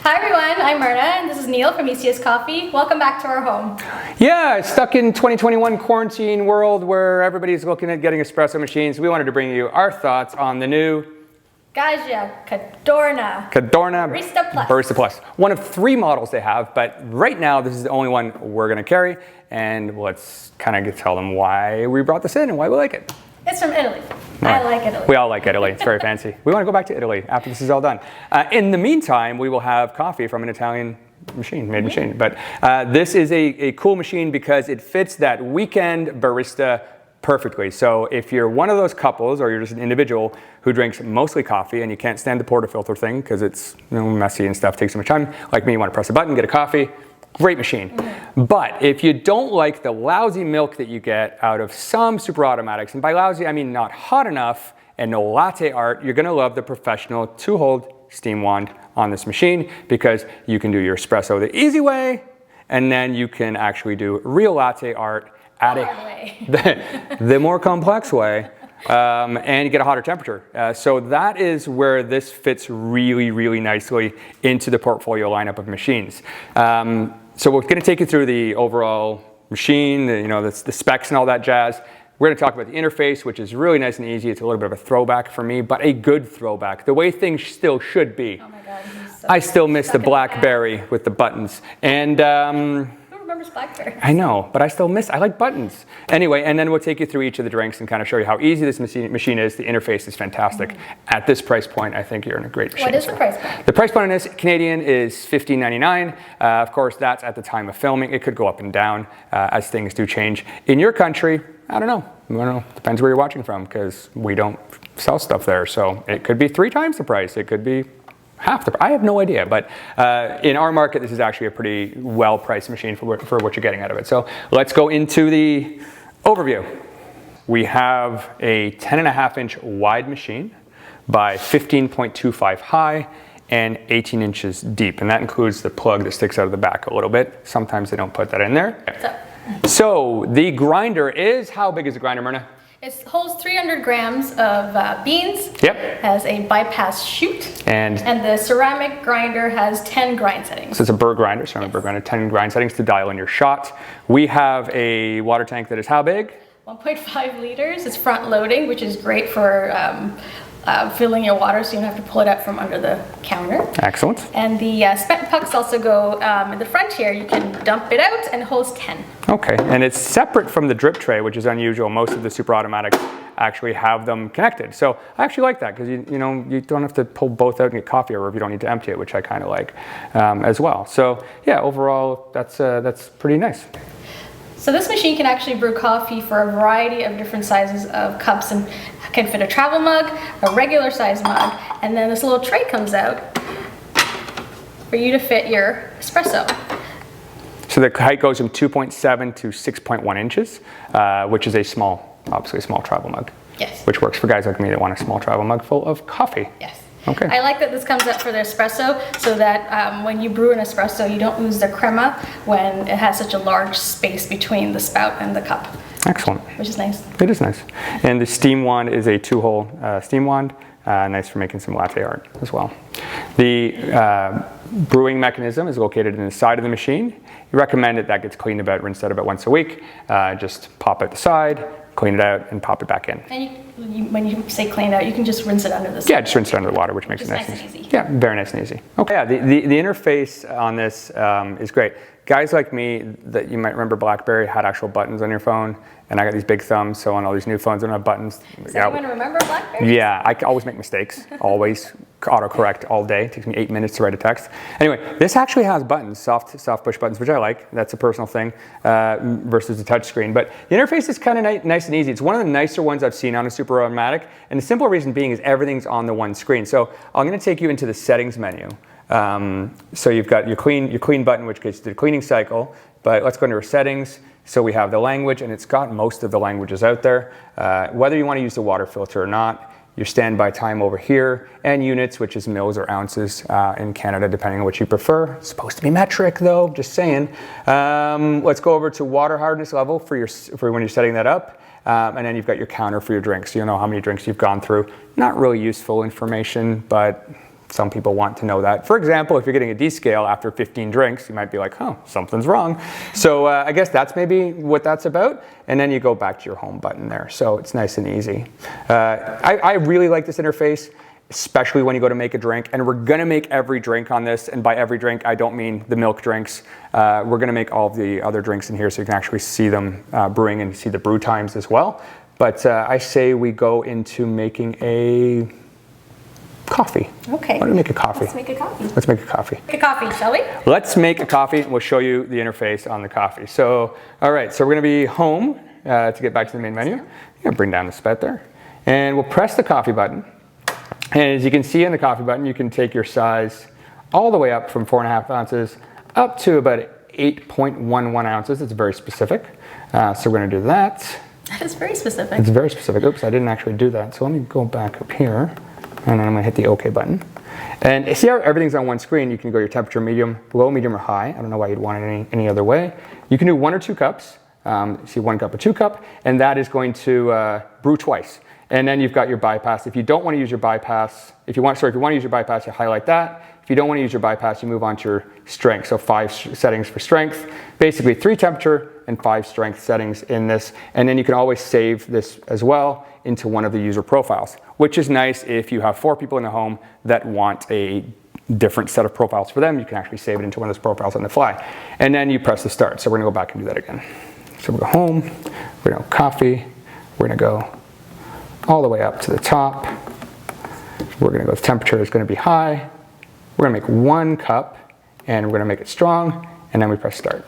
Hi everyone, I'm Myrna and this is Neil from ECS Coffee. Welcome back to our home. Yeah, stuck in 2021 quarantine world where everybody's looking at getting espresso machines. We wanted to bring you our thoughts on the new Gaggia Cadorna Barista Plus. One of 3 models they have, but right now this is the only one we're going to carry, and let's kind of tell them why we brought this in and why we like it. It's from Italy. Right. I like Italy. We all like Italy. It's very fancy. We want to go back to Italy after this is all done. In the meantime, we will have coffee from an Italian machine. But this is a cool machine because it fits that weekend barista perfectly. So if you're one of those couples or you're just an individual who drinks mostly coffee and you can't stand the portafilter thing because it's messy and stuff, takes so much time, like me, you want to press a button, get a coffee, great machine. But if you don't like the lousy milk that you get out of some Superautomatics, and by lousy I mean not hot enough and no latte art, you're going to love the professional 2-hold steam wand on this machine because you can do your espresso the easy way and then you can actually do real latte art at the more complex way, and you get a hotter temperature. So that is where this fits really, really nicely into the portfolio lineup of machines. So we're going to take you through the overall machine, the specs and all that jazz. We're going to talk about the interface, which is really nice and easy. It's a little bit of a throwback for me, but a good throwback, the way things still should be. Oh my God, I still miss the BlackBerry with the buttons. And who remembers BlackBerry? I know, but I like buttons. Anyway, and then we'll take you through each of the drinks and kind of show you how easy this machine is. The interface is fantastic. At this price point, I think you're in a great machine. What is the price point? The price point on this Canadian is $15.99. Of course, that's at the time of filming. It could go up and down as things do change. In your country, I don't know. Depends where you're watching from because we don't sell stuff there. So it could be 3 times the price. It could be half the price. I have no idea. But in our market, this is actually a pretty well-priced machine for what you're getting out of it. So let's go into the overview. We have a 10.5-inch wide machine by 15.25 high and 18 inches deep. And that includes the plug that sticks out of the back a little bit. Sometimes they don't put that in there. So the grinder is, how big is the grinder, Myrna? It holds 300 grams of beans. Yep. Has a bypass chute. And the ceramic grinder has 10 grind settings. So it's a burr grinder, ceramic burr grinder, 10 grind settings to dial in your shot. We have a water tank that is how big? 1.5 liters. It's front loading, which is great for filling your water so you don't have to pull it out from under the counter. Excellent. And the spent pucks also go in the front here. You can dump it out and it holds 10. Okay, and it's separate from the drip tray, which is unusual. Most of the Superautomatics actually have them connected. So I actually like that because you don't have to pull both out and get coffee over if you don't need to empty it, which I kind of like as well. So yeah, overall that's pretty nice. So this machine can actually brew coffee for a variety of different sizes of cups and can fit a travel mug, a regular size mug, and then this little tray comes out for you to fit your espresso. So the height goes from 2.7 to 6.1 inches, which is obviously a small travel mug. Yes. Which works for guys like me that want a small travel mug full of coffee. Yes. Okay. I like that this comes out for the espresso so that when you brew an espresso, you don't lose the crema when it has such a large space between the spout and the cup. Excellent. Which is nice. It is nice. And the steam wand is a 2-hole steam wand. Nice for making some latte art as well. The brewing mechanism is located in the side of the machine. You recommend that gets rinsed out about once a week. Just pop out the side, clean it out, and pop it back in. And when you say clean it out, you can just rinse it under the sink. Yeah, just rinse it under the water, which makes it nice and easy. Yeah, very nice and easy. Okay, yeah, the interface on this is great. Guys like me, that you might remember BlackBerry had actual buttons on your phone, and I got these big thumbs, so on all these new phones don't have buttons. Does anyone remember BlackBerry? Yeah, I always make mistakes, always autocorrect all day. It takes me 8 minutes to write a text. Anyway, this actually has buttons, soft push buttons, which I like. That's a personal thing versus a touch screen. But the interface is kind of nice and easy. It's one of the nicer ones I've seen on a Superautomatic, and the simple reason being is everything's on the one screen. So I'm going to take you into the settings menu. So you've got your clean button, which gets to the cleaning cycle, but let's go into our settings. So we have the language, and it's got most of the languages out there. Whether you want to use the water filter or not, your standby time over here, and units, which is mils or ounces in Canada, depending on what you prefer. It's supposed to be metric though, just saying. Let's go over to water hardness level for when you're setting that up. And then you've got your counter for your drinks. So you'll know how many drinks you've gone through. Not really useful information, but Some people want to know that. For example, if you're getting a descale after 15 drinks, you might be like, oh, something's wrong. So I guess that's maybe what that's about. And then you go back to your home button there. So it's nice and easy. I really like this interface, especially when you go to make a drink. And we're gonna make every drink on this. And by every drink, I don't mean the milk drinks. We're gonna make all of the other drinks in here so you can actually see them brewing and see the brew times as well. But I say we go into making a coffee. Okay. Why don't we make a coffee? Let's make a coffee. Let's make a coffee. Make a coffee, shall we? Let's make a coffee and we'll show you the interface on the coffee. So, all right, so we're gonna be home to get back to the main menu. I'm gonna bring down the spout there. And we'll press the coffee button. And as you can see in the coffee button, you can take your size all the way up from 4.5 ounces up to about 8.11 ounces. It's very specific. So we're gonna do that. That is very specific. It's very specific. Oops, I didn't actually do that. So let me go back up here. And then I'm gonna hit the OK button. And see how everything's on one screen? You can go your temperature medium, low, medium, or high. I don't know why you'd want it any other way. You can do 1 or 2 cups. See 1 cup or 2 cup, and that is going to brew twice. And then you've got your bypass. If you don't want to use your bypass, if you want to use your bypass, you highlight that. If you don't want to use your bypass, you move on to your strength. So 5 settings for strength, basically 3 temperature and 5 strength settings in this. And then you can always save this as well into one of the user profiles, which is nice if you have 4 people in the home that want a different set of profiles for them. You can actually save it into one of those profiles on the fly. And then you press the start. So we're gonna go back and do that again. So we'll go home, we're gonna go coffee, we're gonna go all the way up to the top. We're gonna go, the temperature is gonna be high. We're gonna make 1 cup and we're gonna make it strong, and then we press start.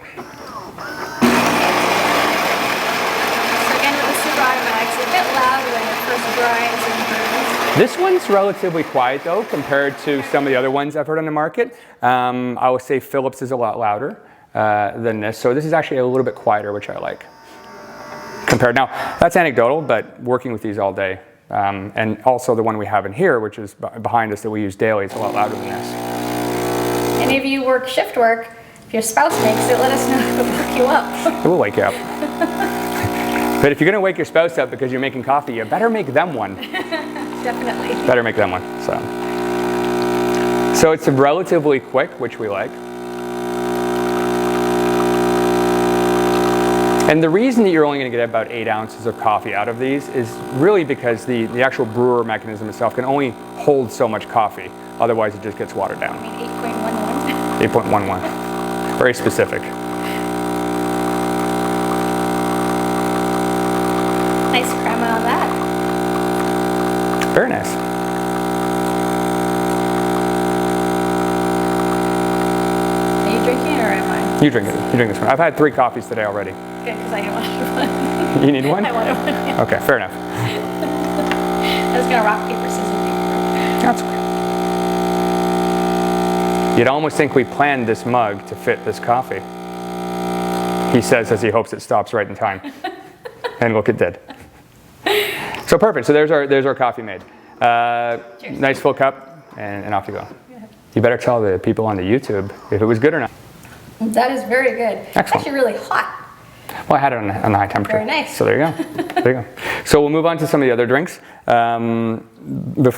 This one's relatively quiet though compared to some of the other ones I've heard on the market. I would say Philips is a lot louder than this. So this is actually a little bit quieter, which I like. Compared, now that's anecdotal, but working with these all day. And also the one we have in here, which is behind us that we use daily, is a lot louder than this. Any of you work shift work, if your spouse makes it, let us know if it'll wake you up. It will wake you up. But if you're gonna wake your spouse up because you're making coffee, you better make them one. Definitely. Better make them one, so it's relatively quick, which we like. And the reason that you're only going to get about 8 ounces of coffee out of these is really because the actual brewer mechanism itself can only hold so much coffee. Otherwise, it just gets watered down. I mean 8.11. 8.11. Very specific. Nice crema on that. Very nice. Are you drinking or am I? You drink it. You drink this one. I've had 3 coffees today already. Good, because I wanted one. You need one? I wanted one, yeah. Okay, fair enough. I was going to rock, paper, scissors, paper. That's okay. You'd almost think we planned this mug to fit this coffee. He says as he hopes it stops right in time. And look, it did. So perfect. So there's our coffee made. Nice full cup, and off you go. You better tell the people on the YouTube if it was good or not. That is very good. Excellent. It's actually really hot. Well, I had it on the high temperature. Very nice. So there you go. There you go. So we'll move on to some of the other drinks.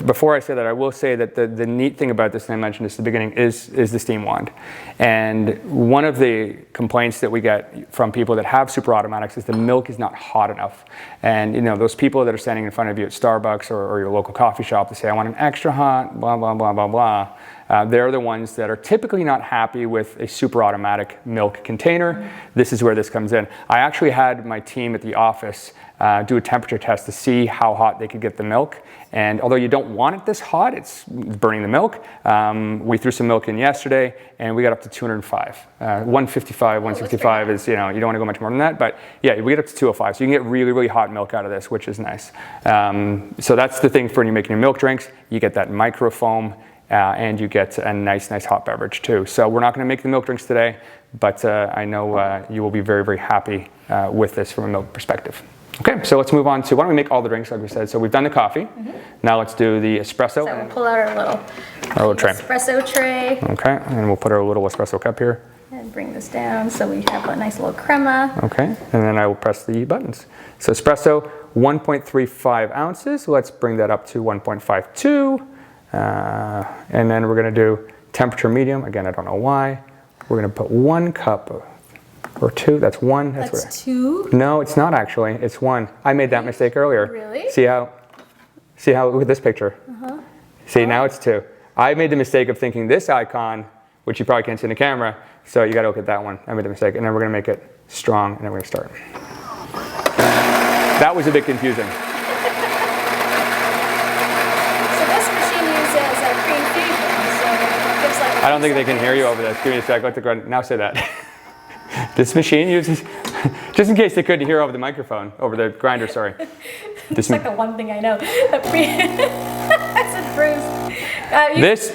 Before I say that, I will say that the neat thing about this, and I mentioned this at the beginning, is the steam wand. And one of the complaints that we get from people that have super automatics is the milk is not hot enough. And you know, those people that are standing in front of you at Starbucks or your local coffee shop that say, I want an extra hot, blah, blah, blah, blah, blah. They're the ones that are typically not happy with a super automatic milk container. This is where this comes in. I actually had my team at the office do a temperature test to see how hot they could get the milk. And although you don't want it this hot, it's burning the milk. We threw some milk in yesterday and we got up to 205. 155, 165 is, you know, you don't want to go much more than that, but yeah, we get up to 205. So you can get really, really hot milk out of this, which is nice. So that's the thing for when you're making your milk drinks. You get that microfoam. And you get a nice hot beverage too. So we're not going to make the milk drinks today, but I know you will be very, very happy with this from a milk perspective. Okay, so let's move on to, why don't we make all the drinks like we said. So we've done the coffee. Now let's do the espresso. So we'll pull out our little tray. Espresso tray. Okay, and we'll put our little espresso cup here. And bring this down so we have a nice little crema. Okay, and then I will press the buttons. So espresso, 1.35 ounces. Let's bring that up to 1.52. And then we're going to do temperature medium. Again, I don't know why. We're going to put 1 cup or 2. That's 1. That's 2? No, it's not actually. It's 1. I made that mistake earlier. Really? See how, look at this picture. See, now it's 2. I made the mistake of thinking this icon, which you probably can't see in the camera, so you got to look at that one. I made the mistake. And then we're going to make it strong, and then we're going to start. That was a bit confusing. So this machine uses pre-infusion, so it gives like I don't think they can hear you over this. Give me a sec. Now say that. This machine uses, just in case they couldn't hear over the microphone, over the grinder, sorry. It's like the one thing I know. I said Bruce. This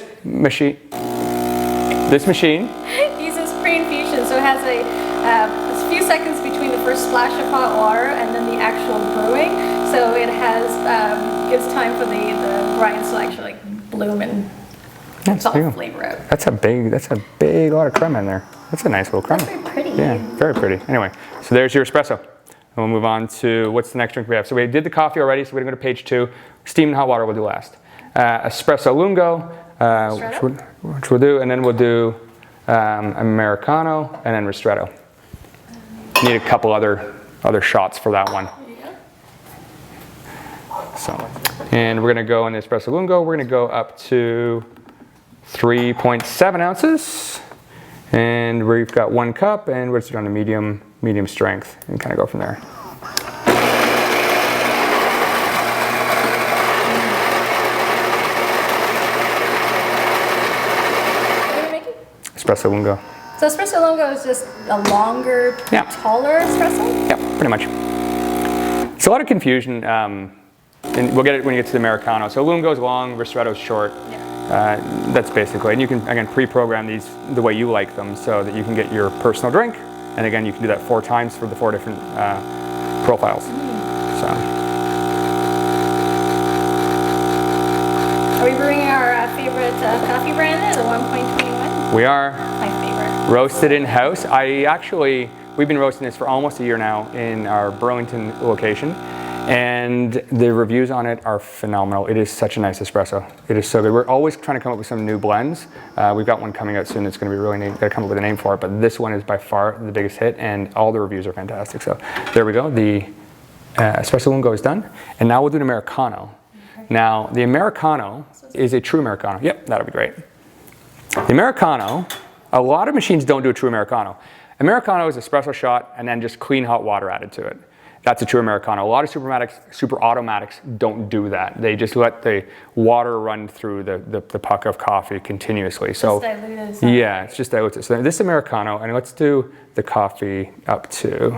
machine uses pre-infusion, so it has a few seconds between the first splash of hot water and then the actual brewing. So it has gives time for the grinds to actually like bloom and solid flavor out. That's a big lot of crema in there. That's a nice little crema. That's very pretty. Yeah, very pretty. Anyway, so there's your espresso. And we'll move on to what's the next drink we have. So we did the coffee already, so we're going to go to page 2. Steam and hot water we'll do last. Espresso lungo, which we'll do, and then we'll do Americano, and then ristretto. Need a couple other shots for that one. So, and we're going to go in the espresso lungo. We're going to go up to 3.7 ounces. And we've got 1 cup, and we're just on a medium strength, and kind of go from there. What are you making? Espresso lungo. So espresso lungo is just a longer, taller espresso? Yeah, pretty much. It's a lot of confusion, and we'll get it when you get to the Americano. So lungo is long, ristretto is short. Yeah. That's basically, and you can, again, pre-program these the way you like them so that you can get your personal drink. And again, you can do that 4 times for the 4 different profiles. So. Are we brewing our favorite coffee brand there, the 1.21? We are. My favorite. Roasted in-house. We've been roasting this for almost a year now in our Burlington location. And the reviews on it are phenomenal. It is such a nice espresso. It is so good. We're always trying to come up with some new blends. We've got one coming out soon that's going to be really neat. Got to come up with a name for it, but this one is by far the biggest hit, and all the reviews are fantastic. So there we go. The espresso lungo is done, and now we'll do an Americano. Now the Americano is a true Americano. Yep, that'll be great. The Americano, a lot of machines don't do a true Americano. Americano is espresso shot and then just clean hot water added to it. That's a true Americano. A lot of superautomatics don't do that. They just let the water run through the puck of coffee continuously. So yeah, it's just diluted. So this Americano, and let's do the coffee up to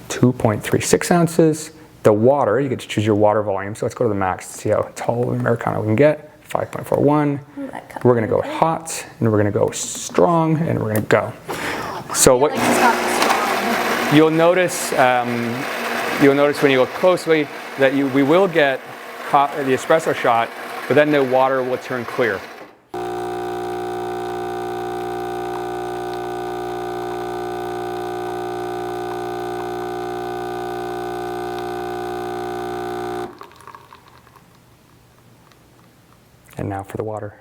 2.36 ounces. The water, you get to choose your water volume. So let's go to the max to see how tall of Americano we can get. 5.41. We're going to go hot, and we're going to go strong, and we're going to go. So what? You'll notice when you look closely that we will get the espresso shot, but then the water will turn clear. And now for the water.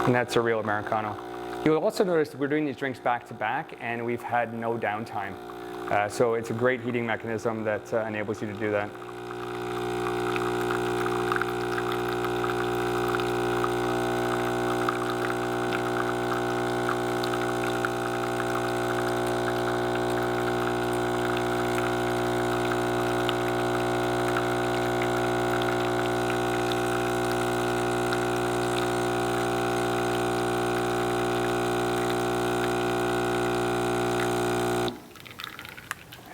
And that's a real Americano. You'll also notice that we're doing these drinks back to back, and we've had no downtime. So it's a great heating mechanism that enables you to do that.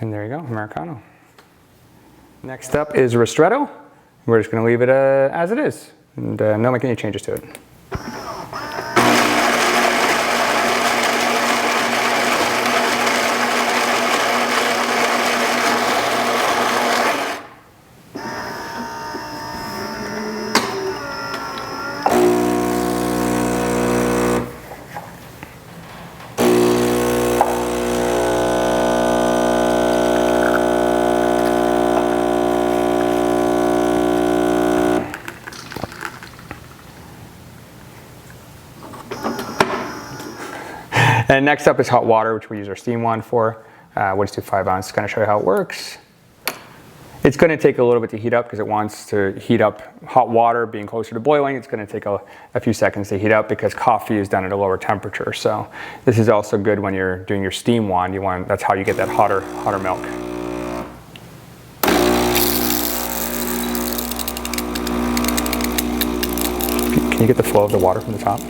And there you go, Americano. Next up is ristretto. We're just going to leave it as it is, and not make any changes to it. And next up is hot water, which we use our steam wand for. We'll just do 5 ounces, kind of show you how it works. It's going to take a little bit to heat up because it wants to heat up. Hot water being closer to boiling, it's going to take a few seconds to heat up because coffee is done at a lower temperature. So this is also good when you're doing your steam wand. That's how you get that hotter milk. Can you get the flow of the water from the top?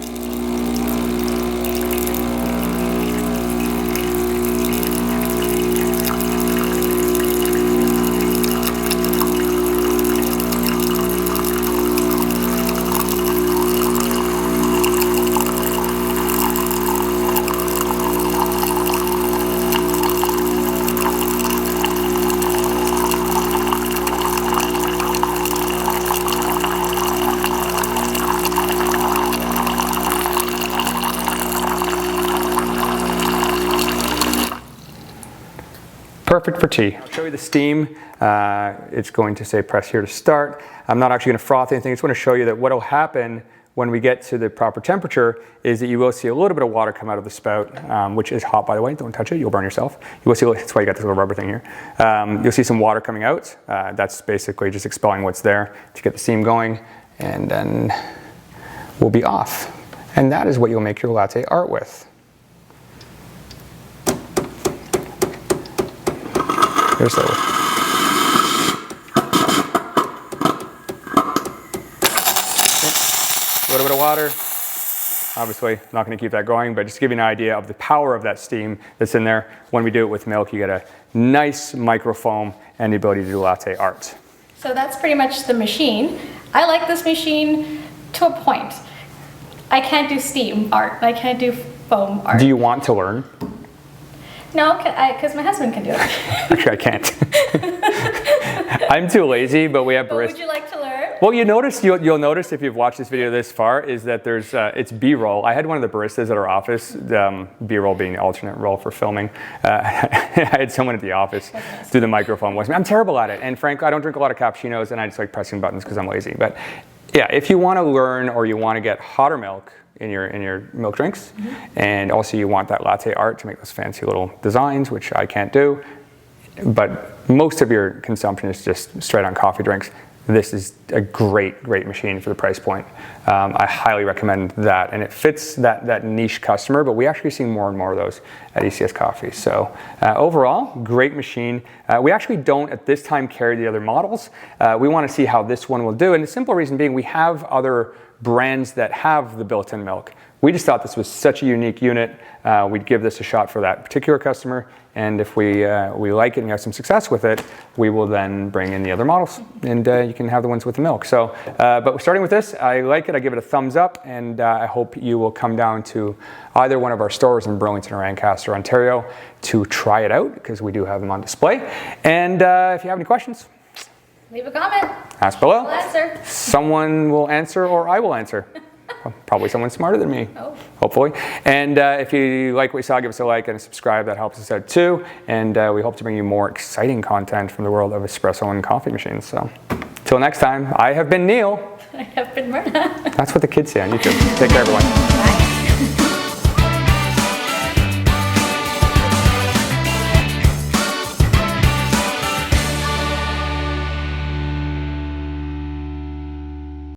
Perfect for tea. I'll show you the steam. It's going to say press here to start. I'm not actually going to froth anything. I just want to show you that what will happen when we get to the proper temperature is that you will see a little bit of water come out of the spout, which is hot, by the way. Don't touch it, you'll burn yourself. You will see, that's why you got this little rubber thing here. You'll see some water coming out. That's basically just expelling what's there to get the steam going, and then we'll be off. And that is what you'll make your latte art with. Here's a little bit of water. Obviously, not going to keep that going, but just to give you an idea of the power of that steam that's in there. When we do it with milk, you get a nice microfoam and the ability to do latte art. So that's pretty much the machine. I like this machine to a point. I can't do steam art. I can't do foam art. Do you want to learn? No, because my husband can do it. Actually, I can't. I'm too lazy, but we have baristas. Would you like to learn? Well, you'll notice if you've watched this video this far is that there's it's B-roll. I had one of the baristas at our office, B-roll being the alternate roll for filming. I had someone at the office do the microphone with me. I'm terrible at it, and frankly, I don't drink a lot of cappuccinos, and I just like pressing buttons because I'm lazy. But yeah, if you want to learn or you want to get hotter milk in your milk drinks, and also you want that latte art to make those fancy little designs, which I can't do, but most of your consumption is just straight on coffee drinks, this is a great machine for the price point. I highly recommend that, and it fits that niche customer, but we actually see more and more of those at ECS Coffee. So overall, great machine. We actually don't at this time carry the other models. We want to see how this one will do, and the simple reason being we have other brands that have the built-in milk. We just thought this was such a unique unit. We'd give this a shot for that particular customer, and if we like it and have some success with it, we will then bring in the other models, and you can have the ones with the milk. So, but we're starting with this. I like it. I give it a thumbs up, and I hope you will come down to either one of our stores in Burlington or Ancaster, Ontario, to try it out, because we do have them on display. And if you have any questions, leave a comment. Ask below. I'll answer. Someone will answer, or I will answer. Probably someone smarter than me, hopefully. And if you like what you saw, give us a like and a subscribe. That helps us out too. And we hope to bring you more exciting content from the world of espresso and coffee machines. So, till next time, I have been Neil. I have been Myrna. That's what the kids say on YouTube. Take care, everyone. Bye.